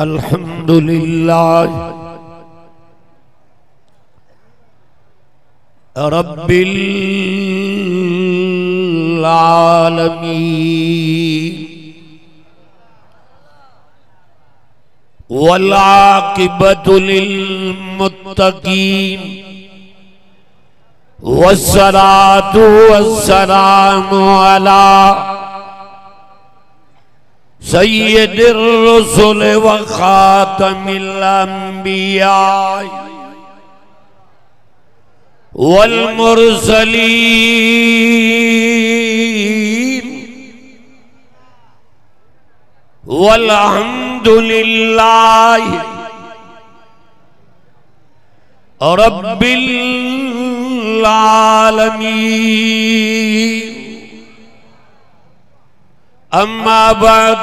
अल्हम्दुलिल्लाह रब्बिल आलमीन वल आक़िबतु लिल मुत्तक़ीन वस्सलातु वस्सलामु अला सय्यिदिर रुसुल व खातमिल अंबिया वल मुरसलीन वल्हम्दुलिल्लाहि रब्बिल आलमीन। अम्मा बाद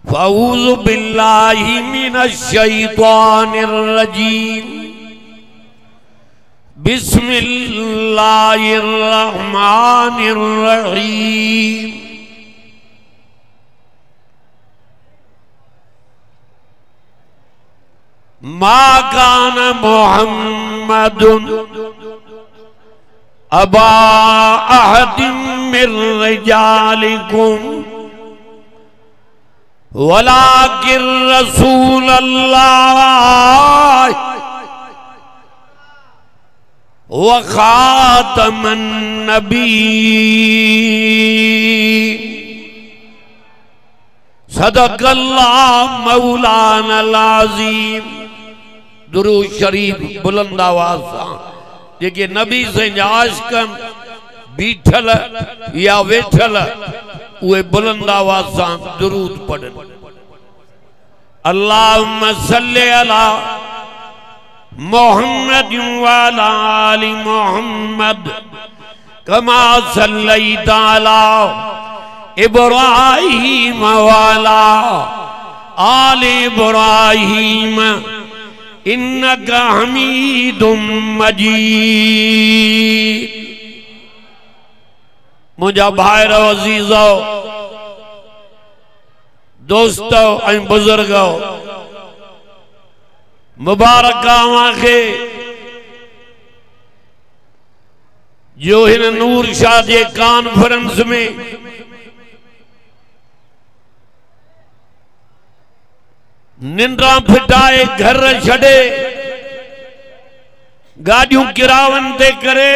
फ़अऊज़ु बिल्लाहि मिनश शैतानिर रजीम। बिस्मिल्लाहिर रहमानिर रहीम। मा कान मुहम्मदुन अबा अहदिम मिर रिजालिकुम वलाकिर रसूलल्लाह व खातमन नबीय्यीन। सदक़ल्लाह मौलानल अज़ीम। दुरूद शरीफ बुलंद आवाज़ सां जेके नबी से आशिक़न बीठल या वेठल उहे बुलंद आवाज़ सां दुरूद पढ़नि। अल्लाहुम्मा सल्लि अला मुहम्मद व अला आलि मुहम्मद कमा सल्लैता अला इब्राहीम व अला आलि इब्राहीम इन्नका हमीदुम मजीद। मुझा भाईर अज़ीज़ो दोस्तो ऐं बुजुर्गो मुबारक आवाखे जो हिन नूर शाह जे कॉन्फ्रेंस में निंद्रा फिटाए घर छड़े गाड़ियों किरावन ते करे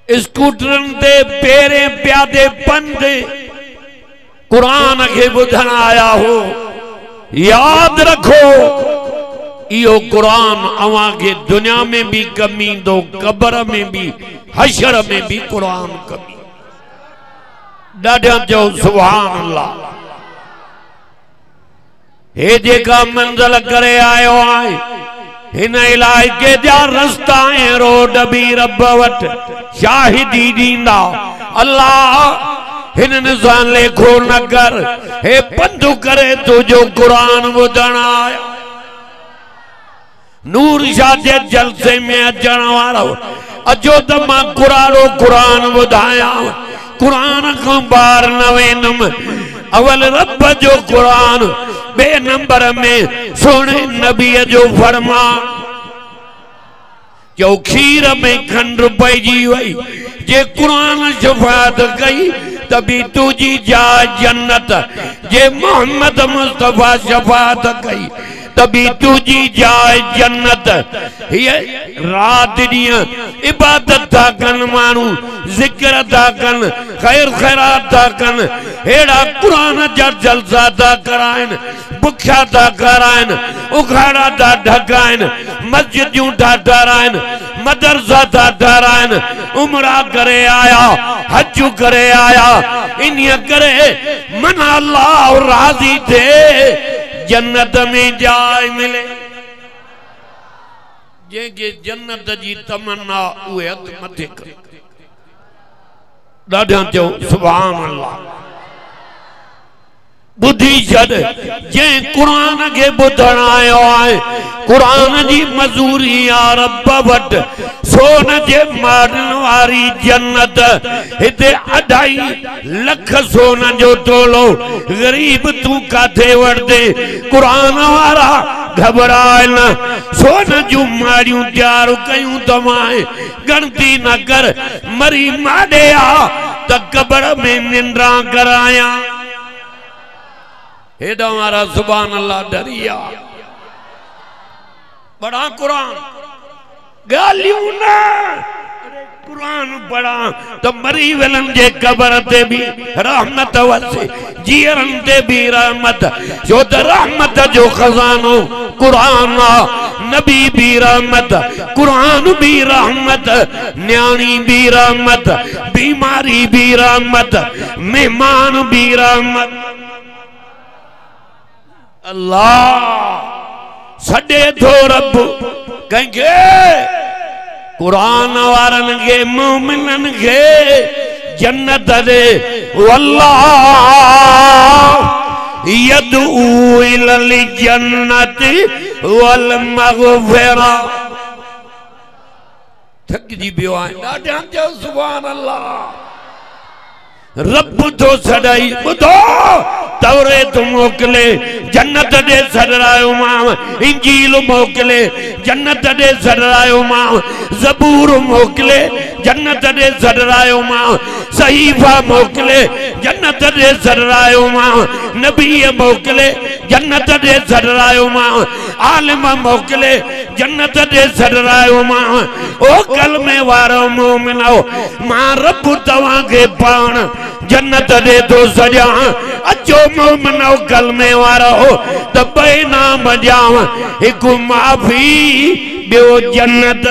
स्कूटरन ते पेरे प्यादे पंधे कुरान के बुधन आया हो। याद रखो यो कुरान अवां के दुनिया में भी कमी दो, कब्र में भी, हशर में भी कुरान कमी। डाढ़ा जो सुभान अल्लाह। हे जेका मंजिल करे आयो आए हिन इलाइके जा रस्ता ऐं रोड भी रब वट शाहिदी दींदा। अल्लाह हिननि सां लेखो न कर। हे पंधु करे तुझो कुरान ॿुधण आया। नूर शाह जे जलसे में अचण वारो अचो त मां कुराड़ो कुरान ॿुधायां। कुरान खां ॿाहिरि न वेंदुमि। अवल रब जो कुरान, बे नंबर में सोने नबी जो फरमान। जो खीर में खंड पैजी वही जे कुरान शफात कई तभी तुझी जा जन्नत। जे मोहम्मद मुस्तफा शफात कई तभी तुझी जाए जन्नत। ये रात ॾींहुं इबादत था कनि माण्हू, ज़िक्र था कनि, खैर खैरात था कनि, हेड़ा कुरान जा जलसा था कराइनि, बुख्या था कराइनि, उखाड़ा था ढकाइनि, मस्जिदूं था ठाराइनि, मदरसा था ठाराइनि, उमरा करे आया, हज करे आया। इन्हीअ करे मन अल्लाह राज़ी थे जन्नत में जाए मिले। जेके जन्नत जी तमन्ना उहे हथ मथे कर। ॾाढा चओ सुभान अल्लाह। बुद्धि छड़ जे कुरान के बुधण आयो है कुरान जी मजूरी आ रब वट सोन जे मारन वारी जन्नत हिते 2.5 लख सोन जो तोलो गरीब तू काथे वरदे कुरान वारा घबराए न सोन जू मारियूं तैयार कयूं तमाए गणती न कर मरी माडे आ त कब्र में निंद्रा कराया हेडा हमारा सुभान अल्लाह डरिया बड़ा कुरान गालियों ना कुरान पढ़ा तो मरी वेलन जे कब्र ते भी रहमत वसे जीरन ते भी रहमत जो त रहमत जो खजानो कुरान नबी भी रहमत कुरान भी रहमत न्याणी भी रहमत बीमारी भी रहमत मेहमान भी रहमत अल्लाह सडे थो रब कंहिंखे कुरान वारन के मोमिनन के जन्नत दे वल्लाह यदू इलल जन्नति वल मगफिरा थक जी बियो आहे ॾाढा चओ सुभान अल्लाह रब तो सदाई बुधो तौरे तो मोकले जन्नत दे सदरायो मां इंजील मोकले जन्नत दे सदरायो मां ज़बूर मोकले जन्नत दे सदरायो मां सहीफा मोकले जन्नत दे सदरायो मां नबी मोकले जन्नत दे सदरायो मां आलिम मोकले जन्नत दे सदरायो मां ओ कलमे वारो मोमिनो मां रब तवा के पान जन्नत दे तो सजा अचो मोमिनो कलमे वारो त बे नाम जाव एक माफी बियो जन्नत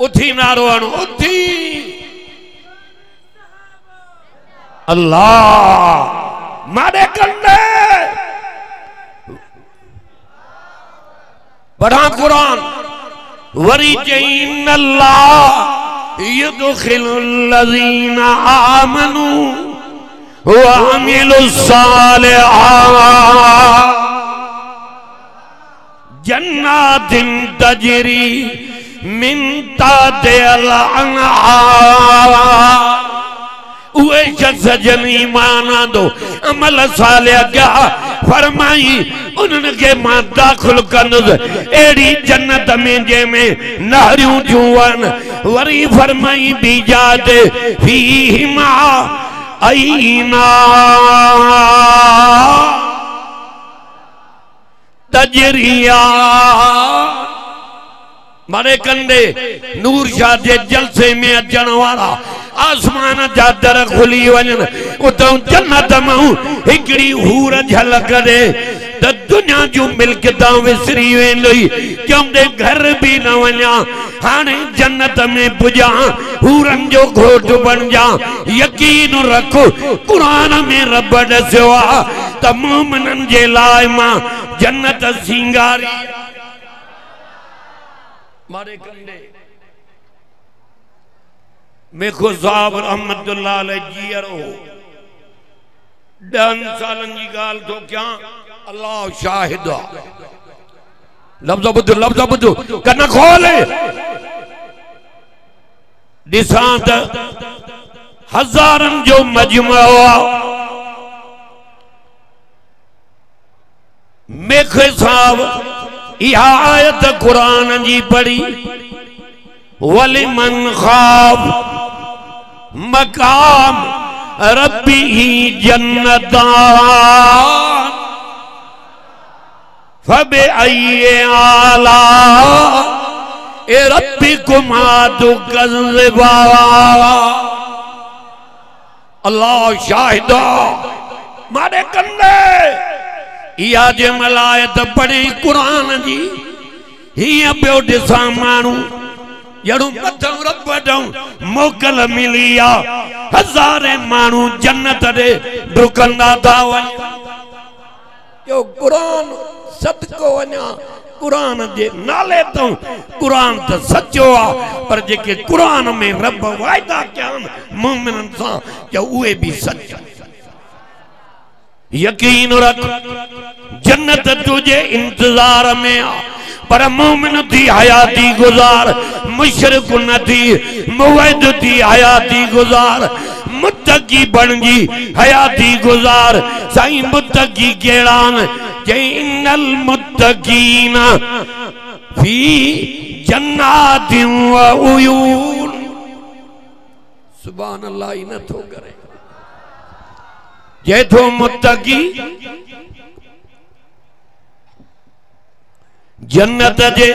उठी नारो अण उठी अल्लाह मारे कंदे पढ़ा कुरान वरी चईन अल्लाह युदखिलुल्लज़ीना आमनू व अमिलुस्सालिहात जन्नातिन तजरी मिन ताहतिल अनहार उए शख्स जन ईमान आंदो अमल सालिह क्या फरमाई उन्हनि के मां दाखिल कंदुसि एड़ी जन्नत में जंहिंमें नहरियूं जुवन वरी फरमाई बीजा ते फीहिमा अईना तजरिया मारे कंदे नूर शाह जे जलसे में अचण वारा आसमान जा दर खुली वञनि उतां जन्नत मां हिकड़ी हूर झलक दे त दुनिया जूं मिल्कियतां विसरी वेंदई चवंदे घर भी न वञा हाणे जन्नत में पुॼा हूरन जो घोट बणिजा यकीन रख कुरान में रब ॾसियो आहे त मोमिनन जे लाइ मां जन्नत सिंगारी मारे कंदे मेखो साहब रहमतुल्लाह अलैह जीअरो 10 सालन जी गाल तो क्या अल्लाह शाहिद लफ्ज़ बुध कन खोले दिसां त हज़ारन जो मजमो मेखे साहब इहा आयत कुरान जी पढ़ी वलिमन खाफ मकाम रब्बी जन्नतान फबे अय्ये आला ए रब्बिकुमा तुकज़्ज़िबा अल्लाह शाहिदा मारे कंदे इहा जे मलायत पढ़ी कुरान जी हिया पियो ॾिसां माण्हू जड़ू मथों रब वटों मोकल मिली आ हज़ारे माण्हू जन्नत दे डुकंदा था वञनि यो कुरान सदको वञा कुरान जे नाले तो कुरान तो सचो आ पर जेके कुरान में रब वायदा कयान मोमिनन सा जो उहे भी सच यकीन रख जन्नत तुझे इंतजार में आ पर मोमिन थी हयाती गुजार मुशरिक न थी मुवहिद थी हयाती गुजार मुत्तकी बन जी हयाती गुजार साईं मुत्तकी केड़ान जय इन्नल मुत्तकीन फी जन्नातिन व उयून सुभान अल्लाह इन थो करे जय थो मुत्तकी जन्नत जे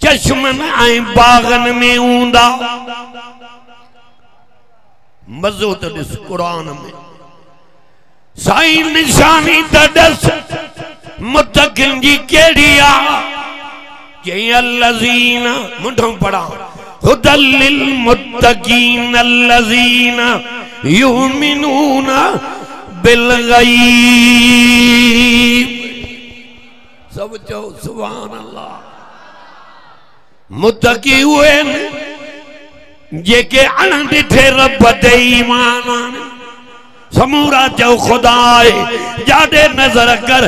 चश्मन ऐं बागन में ऊंदा मज़ो तो ॾिस कुरान में साईं निशानी त ॾस मुत्तकिन जी केड़ी आ जय अल्लज़ीन मुंडो पढ़ा हुदल लिल मुत्तकीन अल्लज़ीन युमिनून बिल गैब सब चो सुभान अल्लाह मुत्तकी हुए जेके अण डिठे रब ते ईमान आने समूरा चो खुदा है जादे नजर कर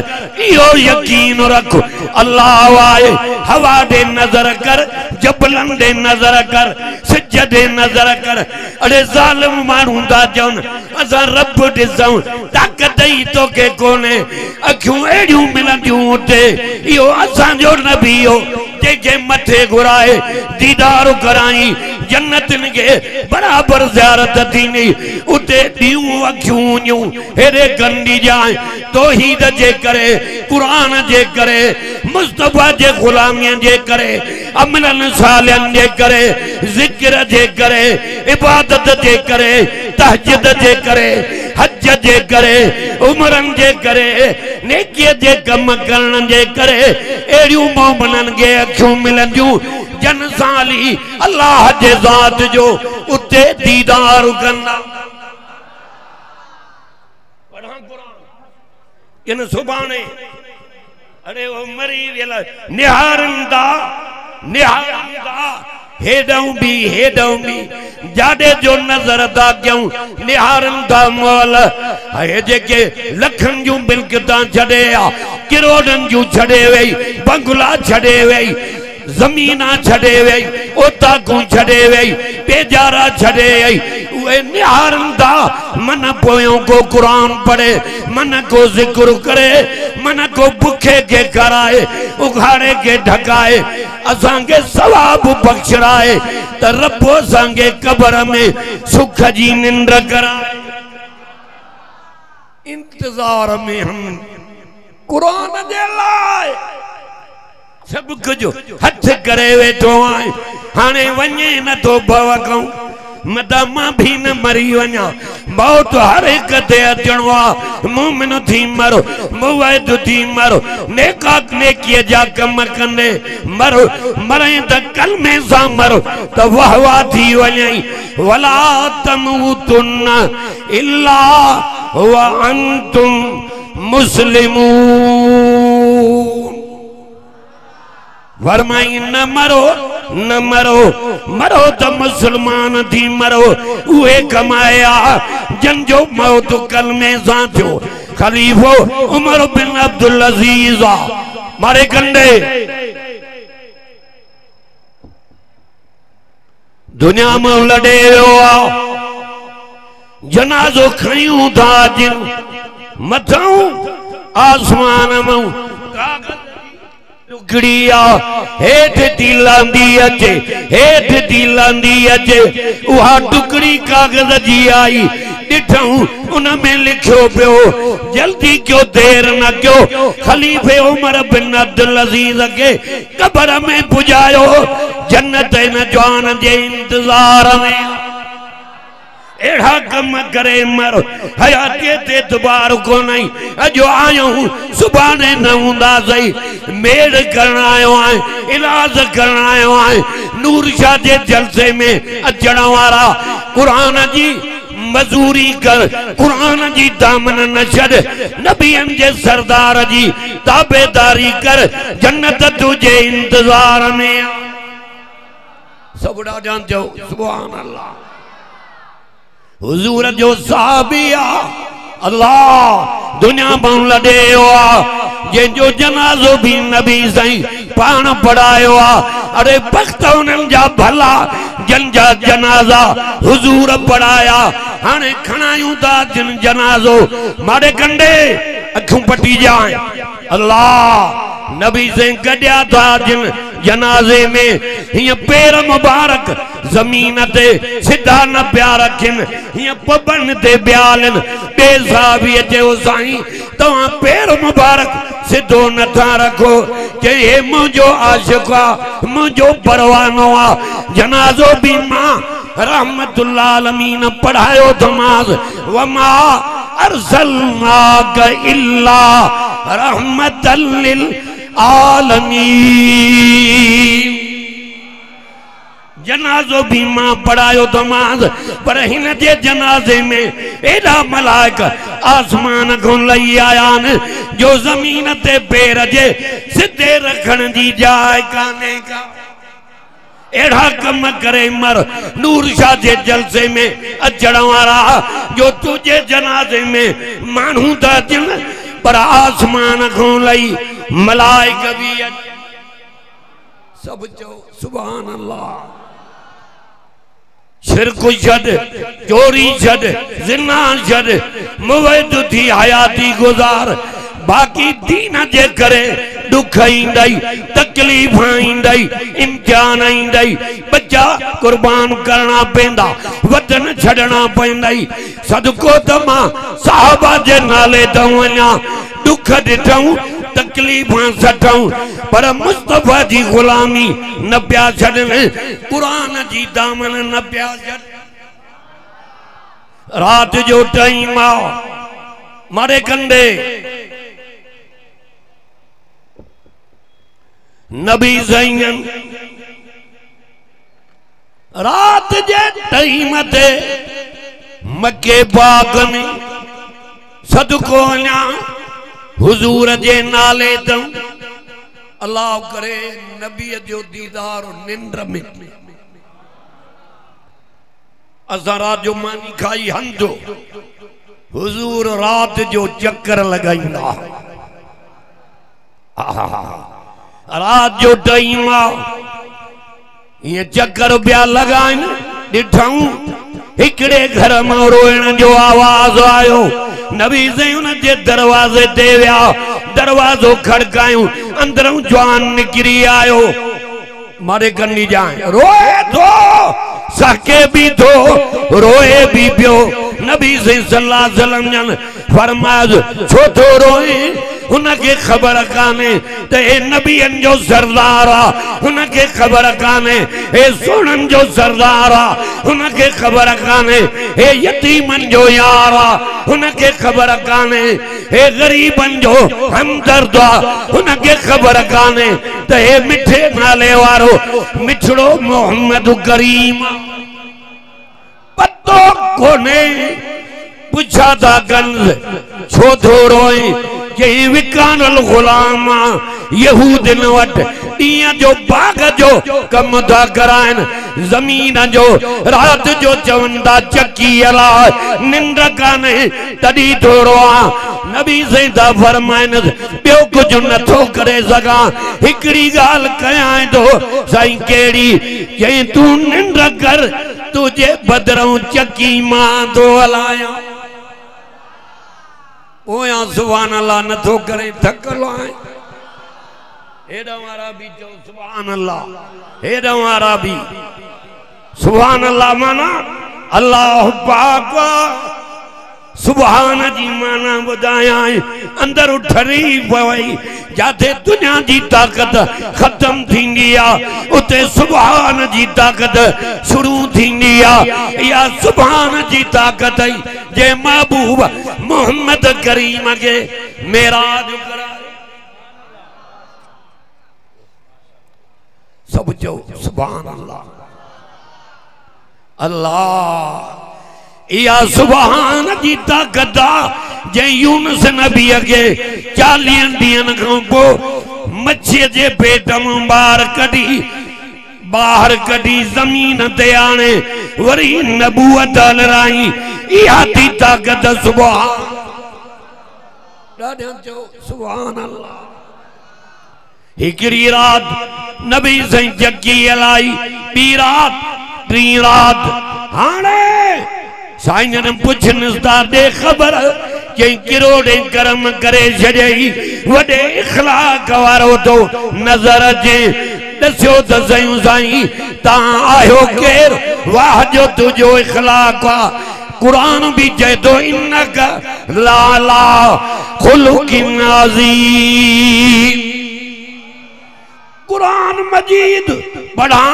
यो यकीन रख अल्लाह आए हवा दे नजर कर जबलन दे नजर कर सिज दे नजर कर अरे जालिम मानू दा जन असा रब दिसऊं ताकत ही तो के कोने अखियों एड़ियों मिलंदियों उते यो असा जो नबी हो जेके मथे घुराए दीदार कराई जन्नतन के बराबर ज़ियारत थींदी उते दियूं अखियूं न्यू हेरे गंदी जाए तौहीद जे करे कुरान जे करे मुस्तफा जे गुलामी जे करे अमलन सालियन जे करे जिक्र जे करे इबादत जे करे तहज्जुद जे करे हज जे करे उमरन जे करे नेकी जे कम करण जे करे एड़ियों मोमिनन के अखियों मिलंदियूं जन साली अल्लाह जे ज़ात जो उते दीदार करना पढ़ा कुरान इन सुभाने अरे वो मरी वेला निहारंदा हेडऊं भी जाडे जो नजर दा क्यों निहारंदा मोल है जेके लखन जू मिल्कता छड़े आ करोड़न जू छड़े वई बंगला छड़े वई जमीना छड़े वई ओता को छड़े वई बेजारा छड़े वई वे निहारंदा मन पोयों को कुरान पढ़े मन को जिक्र करे मन को भूखे के कराए उघाड़े के ढकाए असांगे सवाब बख्शराए त रब असांगे कब्र में सुख जी निंद्र कराए इंतजार में हम कुरान दे लाए सब कुछ हथ करे वेठो आए हाने वने न तो भवकऊं मदामा भी न मरी वना मौत हर एक ते अचणो आ मोमिन थी मरो मुवहिद थी मरो नेकाक नेकीअ जा कम कंदे मरो मरे त कलमे सां मरो त वाह वाह थी वञई वला तमूतुन इल्ला व अंतुम मुस्लिमून फरमाई न मरो मरो तो मुसलमान थी मरो उहे कमाया जन जो मौत कलमे सां थियो खलीफो उमर बिन अब्दुल अजीज मारे कंडे दुनिया में लड़े जनाजो खयूं था जिन मथाऊं आसमान में टुकड़िया हेठ दी लांदी अचे उहा टुकड़ी कागज जी आई दिठऊं उन में लिखियो पियो जल्दी क्यों देर न क्यों खलीफे उमर बिन अब्दुल अजीज के कब्र में पुजायो जन्नत न जवान जे इंतजार में एड़ा कम करे मरो हयाती ते दुबार को नहीं अजो आयो सुभाने न हुंदा सही मेड़ करण आयो है इलाज करण आयो है नूर शाह जे जलसे में अचण वारा कुरान जी मजूरी कर कुरान जी दामन न छड़ नबियन जे सरदार जी ताबेदारी कर जन्नत तुझे इंतजार में सब जान जाओ सुभान अल्लाह हुजूर जो साहबिया अल्लाह दुनिया बन लड़े जे जो जनाजो भी नबी सही पान पढ़ायो अरे वक्त उन्हनि जा भला जन जा जनाजा हुजूर पढ़ाया हाणे खणायूं था जिन जनाजो मारे कंडे अखियूं पटी जाए अल्लाह नबी से गड्या था जिन जनाजे में हिय पैर मुबारक जमीन ते सिधा न प्या रखन हिय पबन ते ब्यालन बेसा भी अचे साईं तवा पैर मुबारक सिधो न था रखो के हे मुझो आशिक आ मुझो परवानो आ जनाजो भी मां रहमतुल्लाह आलमीन पढ़ायो नमाज वमा अरसलनाक इल्ला रहमतल लिल आलमीन जनाजो भी मां पढ़ायो नमाज पर हिन जे जनाजे में एडा मलाइक आसमान को लई आया न जो जमीन ते पैर जे सिद्धे रखण जी जाय काने का एड़ा कम करे मर नूर शाह जे जलसे में अचण वारा जो तुझे जनाजे में मानू था जिन पर आसमान को लई मलाइक भी सब जो सुभान अल्लाह शिरक छड़ चोरी छड़ जिना छड़ मुवैद थी हयाती गुजार बाकी दीन जे करे दुख इंदई तकलीफ इंदई इम्तिहान इंदई बच्चा कुर्बान करना पेंदा वतन छड़ना पेंदई सदको तमा साहबा जे नाले तो वना दुख दिठऊं तकलीफ सठऊं पर मुस्तफा जी गुलामी न प्या छड़न कुरान जी दामन न प्या छड़ रात जो टाइम आओ मारे कंदे नबी सईयन रात जे टाइम ते मक्के पाक में सदको वञा हुजूर जे नाले तो अल्लाह करे नबी जो दीदार निंद्र में असां रात जो मानी खाई हंधो हुजूर रात जो चक्कर लगाईंदा रात जो टाइम ये चक्कर पिया लगाइन दिठऊं हिकड़े घर में रोइण जो आवाज आयो नबी से उनके दरवाजे ते विया दरवाजो खड़कायूं अंदरों जवान निकरी आयो मारे करनी जाए रोए तो सके भी तो रोए भी पियो नबी से सल्लल्लाहु अलैहि वसल्लम जन फरमाया छो तो रोए उनके खबर काने ते ए नबियन जो सरदार आ उनके खबर काने ए सुनन जो सरदार आ उनके खबर काने ए यतीमन जो यार आ उनके खबर काने ए गरीबन जो हमदर्द आ उनके खबर काने ते ए मिठे नाले वारो मिठड़ो मोहम्मद करीम पत्तो कोने पूछा था गंज छो थो रोए के विकानल गुलाम यहूदन वट दिया जो बाग जो कम था कराइन जमीन जो रात जो चवंदा चक्की अला निंद काने तड़ी थोड़ो नबी से दा फरमाइन बियो कुछ नथो करे सका हिकड़ी गाल कयां तो साईं केड़ी जे तू निंद कर तुझे बदरों चक्की मां तो हलाया ओ या सुभान अल्लाह न तो करे थकलो है एडा मारा भी जो सुभान अल्लाह एडा मारा भी सुभान अल्लाह माना अल्लाह पाक सुभान जी माना बुधाया अंदर उठरी पवई जाते दुनिया जी ताकत खत्म थींदी आ उते सुभान जी ताकत शुरू थींदी आ या सुभान जी ताकत जे महबूब मोहम्मद करीम के मेराज करा सब जो सुभान अल्लाह अल्लाह या सुभान जी ताकत जे यूनुस नबी के 40 ॾींहनि खां पोइ मच्छीअ जे पेट मां बाहर कढी ज़मीन ते आणे वरी नबूअत हलराई। इहा थी ताकत सुभान। ॾाढा चओ सुभान अल्लाह। हिकिड़ी रात नबी साईं चकी हलाई, ॿी रात, टी रात। हाणे साईं ने पुछनिस था दे खबर के किरोड़े कर्म करे छॾई, वॾे इखलाक वारो तो नज़र अचे। दस्यो त सयूं साईं तव्हां आहियो केरु? वाह जो तुंहिंजो इखलाक आहे। कुरान भी चए तो इन्नक लाला खुलुकिन अज़ीम। कुरान मजीद पढ़ा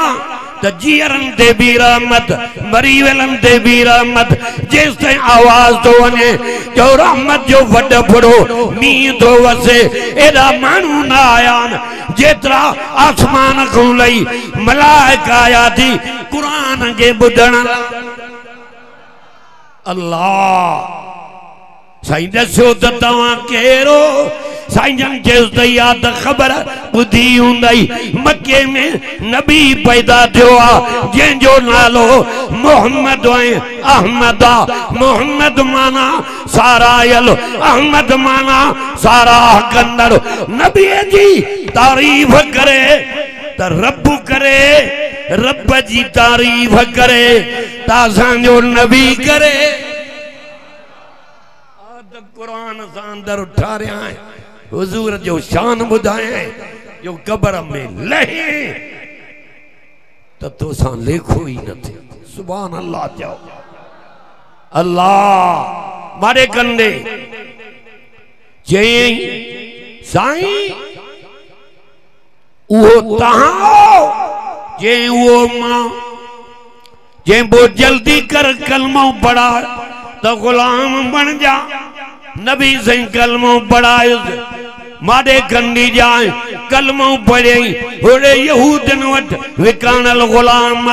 तो जीअरन ते भी रहमत, मरी वेलन ते भी रहमत। जेस ताईं आवाज तो वने जो रहमत जो वड फुड़ो मींह तो वसे। एड़ा मानू ना आया जेतरा आसमान को लई मलाइका आया थी कुरान के बुधण। अल्लाह साईं दस्यो त तव्हां केरो? साईं जन चयो त या त ख़बर ॿुधी हूंदई मके में नबी पैदा थियो आहे जंहिंजो नालो मोहम्मद ऐं अहमद आहे। मोहम्मद माना सारायल, अहमद माना साराह कंदड़। नबी जी तारीफ़ करे त रब करे, रब जी तारीफ़ करे त असांजो नबी करे। कुरान सां अंदर उठारिया हुजूर जो शान बुधाए जो कब्र में लहे तो तोसां लेखो ही न थे। सुभान अल्लाह जाओ। अल्लाह मारे कंदे चई साईं उहो तहां जे वो मां जे बो जल्दी कर कलमो पढ़ा तो गुलाम बन जा। नबी साईं कलमो पढ़ायो माडे कंदी जाए कलमो पढ़े होड़े यहूदन वट विकानल गुलाम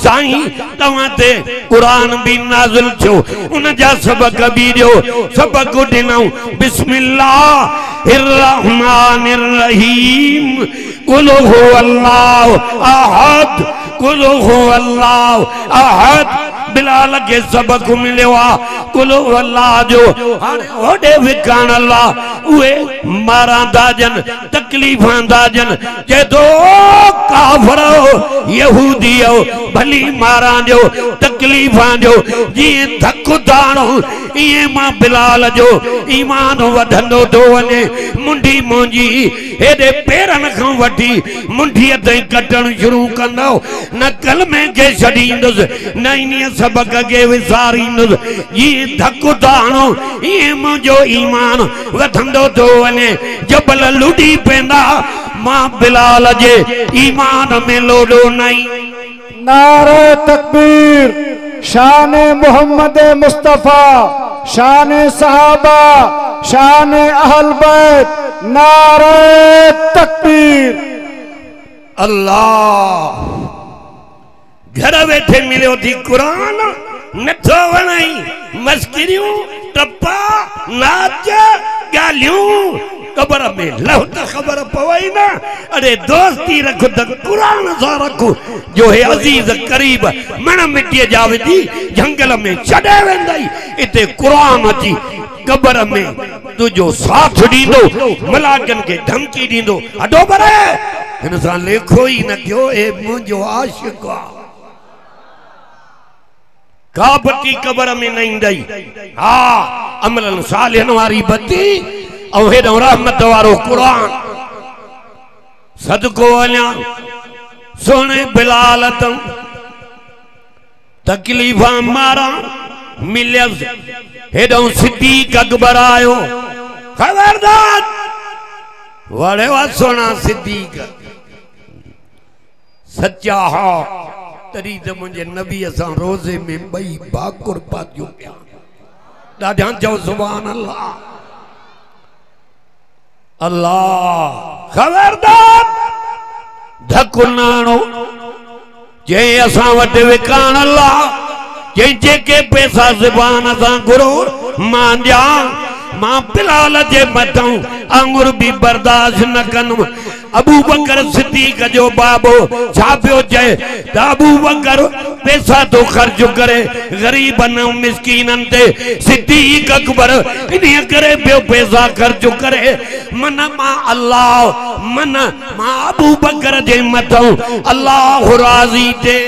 साईं तवां ते कुरान भी नाज़िल थियो उन जा सबक भी दियो। सबक ॾिनऊं बिस्मिल्लाहिर रहमानिर रहीम कुल हुवल्लाहु अहद कुल हुवल्लाहु अहद। बिलाल के सबक मिलियो आहे कुल अल्लाह जो। हाणे होॾे विकाण अल्लाह उहे मारांदा जन तकलीफ़ां दा जन चए थो काफ़िरो यहूदियो भली मारां जो तकलीफ़ां जो जीअं धकु दाणो इएं मां बिलाल जो ईमान वधंदो थो वञे। मुंडी मुंहिंजी हेॾे पेरनि खां वठी मुंडीअ ताईं कटणु शुरू कंदो न कलमे खे छॾींदुसि न इन्हीअ सबक के विसारींदुसि। ये धक्को दाणो ये मुझो ईमान वधंदो तो वने जबल लुडी पेंदा मां बिलाल जे ईमान में लोडो नहीं। नारे तकबीर। शान मोहम्मद मुस्तफा, शान सहाबा, शान अहल बैत। नारे तकबीर। अल्लाह घर बैठे मिलो थी कुरान नथो वणाई मस्किरियूं टप्पा नाच गालियूं कब्र में लहो त खबर पवई ना। अरे दोस्ती रखो त कुरान सां रखो जो है अजीज करीब मण मिट्टी जा विझी जंगल में छॾे वेंदई। इते कुरान अची कब्र में तुझो साथ ॾींदो मलाकन के धमकी ॾींदो। हटो पर हिन सां लेखो ही न थियो ए मुंहिंजो आशिक़ आहे। का बत्ती कब्र में नहीं दई। हाँ अमलन सालिहन वारी बत्ती और हेॾो रहमत वारो कुरान सदको वञा सोने बिलाल तम तकलीफ़ा मारा मिलियस हेॾो सिद्दीक़ अकबर आयो। खबरदार वड़े वा सोना सिद्दीक़ सच्चा हा तरी तो मुझे नबी असा रोजे में बई भाकुर पातियो पिया। ॾाढा चओ सुभान अल्लाह। अल्लाह खबरदार धकुनाणो जे असा वटि विकान अल्लाह जेके पैसा ज़बान सां घुरो मां ॾियां मां बिलाल जे मथां आंगुर भी बर्दाश्त न कंदुमि। अबू बकर सिद्दीक जो बाबो छा पियो चए त अबू बकर पैसा तो खर्च करे गरीबन मिस्कीनन ते, सिद्दीक अकबर इन करे पियो पैसा खर्च करे। मन मां अल्लाह मन मां अबू बकर जे मथां अल्लाह राज़ी थे।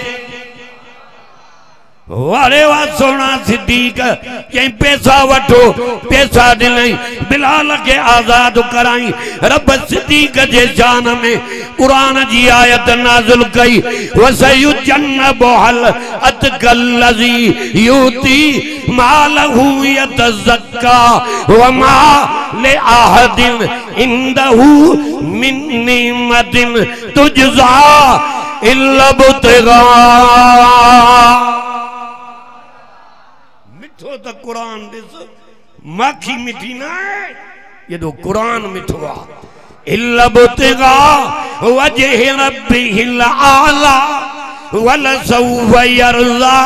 वारे वाह सोना सिद्दीक कहीं पैसा वठो पैसा दिलाई बिलाल के आजाद कराई। रब सिद्दीक जे जान में कुरान जी आयत नाज़िल कई वसयुजन्नबुल अतकल्लज़ी यूती मालहू यतज़क्का वमा लिअहदिन इंदहू मिन निअमतिन तुजज़ा इल्ला बितिगा। मिठो तो कुरान दिस माखी मिठी ना है ये तो कुरान मिठो आ। इल्ला बितिगा वजह रब्बिहिल आला वलसौफ यरज़ा।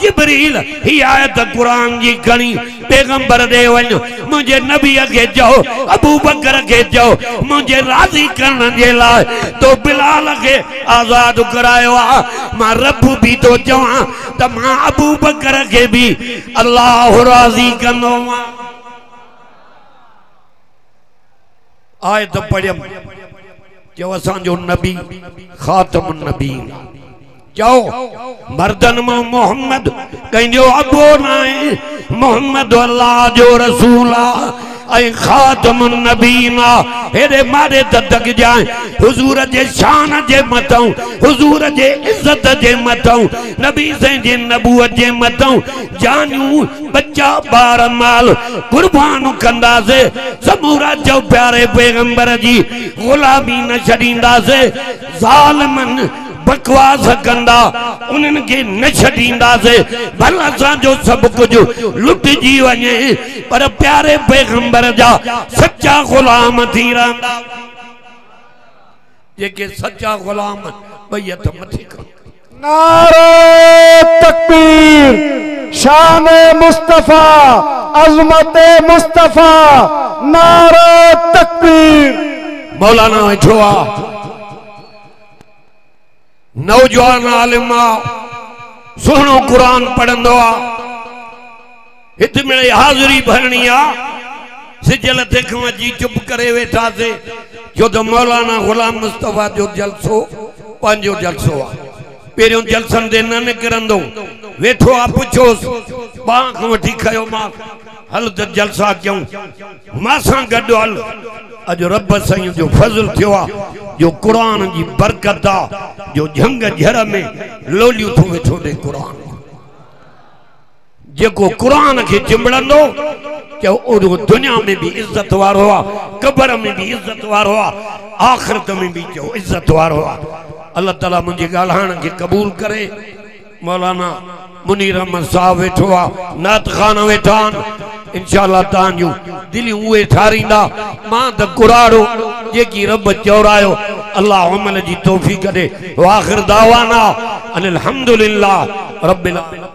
जिब्रील ही आयत कुरान जी खणी पैगंबर दे वञ मुझे नबी के चओ अबू बकर के चओ मुझे राज़ी करण जे लाइ तो बिलाल के आजाद करायो आ। मां रब भी तो चवां त मां अबू बकर के भी अल्लाह राज़ी कंदो मां। आयत पढ़ियम जो असांजो नबी खातमुन नबी जाओ मर्दन में मोहम्मद कंहिंजो अबो न आहे। मोहम्मद अल्लाह जो रसूल आहे खातमुन नबीन हेरे मारे तक जाए हुजूर जे शान जे मथां हुजूर जे इज्जत जे मथां नबी से जे नबूवत जे मथां जानियूं बच्चा बार माल कुर्बान कंदासे समूरा जो प्यारे पैगंबर जी गुलामी न छड़ींदासे। ज़ालिमन बकवास कंदा उन्हनि के न छड़ींदासे भल असांजो सब कुछ लुटजी वञे पर प्यारे पैगंबर जा सच्चा गुलाम थी रहंदा। जेके सच्चा गुलाम ॿई हथ मथे कर। नारे तकबीर शान मुस्तफा अज़मत मुस्तफा नारे तकबीर। मौलाना वेठो आ नौजवान आलिम सुहिणो कुरान पढ़ंदो आ हित में हाज़िरी भरणी आ। सिजल ते खां अची चुप करे वेठासे जो तो मौलाना गुलाम मुस्तफा जो जलसो पंहिंजो जलसो आ। पहिरियों जलसन ते न निकिरंदो वेठो आ पुछोस बाह खां वठी खयो मां हल त जलसा क्यों मासां गॾु हल। अज रब साईं जो फज़ल थियो आ जो कुरान जी बरकत आ जो झंग झर में लोलियूं थो वेठो दे कुरान। जेको कुरान के चिंबड़ंदो जो ओडो दुनिया में भी इज्जत वारो आ कब्र में भी इज्जत वारो आ आखिरत में भी जो इज्जत वारो आ। अल्लाह ताला मुझे गाल्हाण के कबूल करे। मौलाना मुनीर अहमद साहब वेठो आ नात खान वेठान इंशाअल्लाह तांजू दिलियूं उहे ठारींदा मां त कुराड़ो जेकी रब चौरायो अल्लाह अमल जी तौफीक दे। आखिर दावाना अनिल हम्दुलिल्लाह रब्बिल आलमीन।